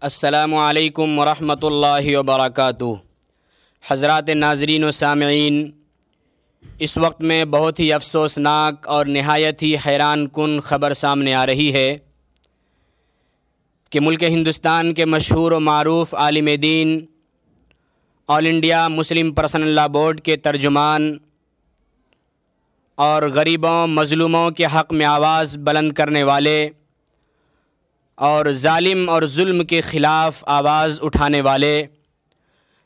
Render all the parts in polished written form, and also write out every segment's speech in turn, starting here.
अस्सलामु अलैकुम वरहमतुल्लाहि वबरकातुहू। हज़रात नाज़रीन व सामिईन, इस वक्त में बहुत ही अफसोसनाक और नहायत ही हैरान कुन ख़बर सामने आ रही है कि मुल्क हिंदुस्तान के मशहूर व मारूफ़ आलिम दीन, all India Muslim personal law board के तर्जुमान और गरीबों मज़लूमों के हक़ में आवाज़ बुलंद करने वाले और जालिम और जुल्म के ख़िलाफ़ आवाज़ उठाने वाले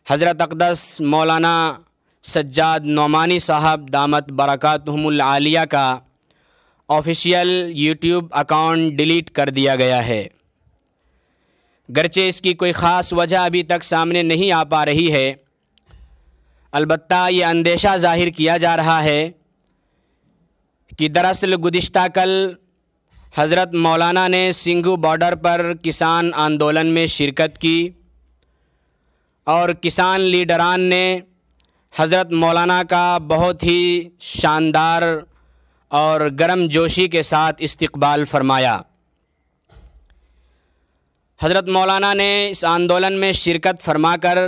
हज़रत अक़दस मौलाना सज्जाद नौमानी साहब दामत बरकातुहुमुल आलिया का ऑफ़िशियल यूट्यूब अकाउंट डिलीट कर दिया गया है। गरचे इसकी कोई ख़ास वजह अभी तक सामने नहीं आ पा रही है, अलबत्ता ये अंदेशा ज़ाहिर किया जा रहा है कि दरअसल गुज़िश्ता कल हज़रत मौलाना ने सिंघू बॉर्डर पर किसान आंदोलन में शिरकत की और किसान लीडरान ने हज़रत मौलाना का बहुत ही शानदार और गर्म जोशी के साथ इस्तकबाल फरमाया। हज़रत मौलाना ने इस आंदोलन में शिरकत फरमाकर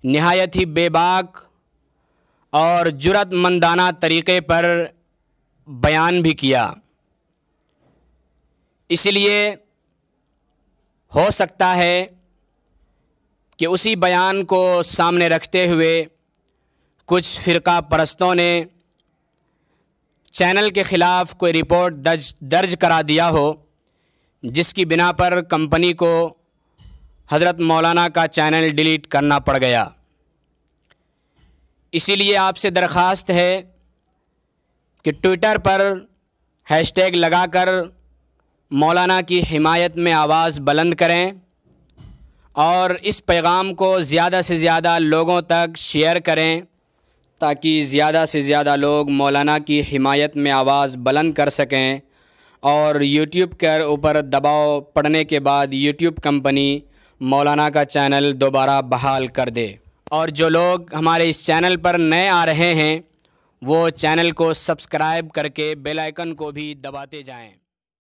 नहायत ही बेबाक और जुर्अतमंदाना तरीक़े पर बयान भी किया। इसलिए हो सकता है कि उसी बयान को सामने रखते हुए कुछ फ़िरका परस्तों ने चैनल के ख़िलाफ़ कोई रिपोर्ट दर्ज करा दिया हो, जिसकी बिना पर कंपनी को हज़रत मौलाना का चैनल डिलीट करना पड़ गया। इसीलिए आपसे दरख्वास्त है कि ट्विटर पर हैशटैग लगाकर मौलाना की हिमायत में आवाज़ बुलंद करें और इस पैगाम को ज़्यादा से ज़्यादा लोगों तक शेयर करें, ताकि ज़्यादा से ज़्यादा लोग मौलाना की हिमायत में आवाज़ बुलंद कर सकें और यूट्यूब के ऊपर दबाव पड़ने के बाद यूट्यूब कंपनी मौलाना का चैनल दोबारा बहाल कर दे। और जो लोग हमारे इस चैनल पर नए आ रहे हैं वो चैनल को सब्सक्राइब करके बेल आइकन को भी दबाते जाएं।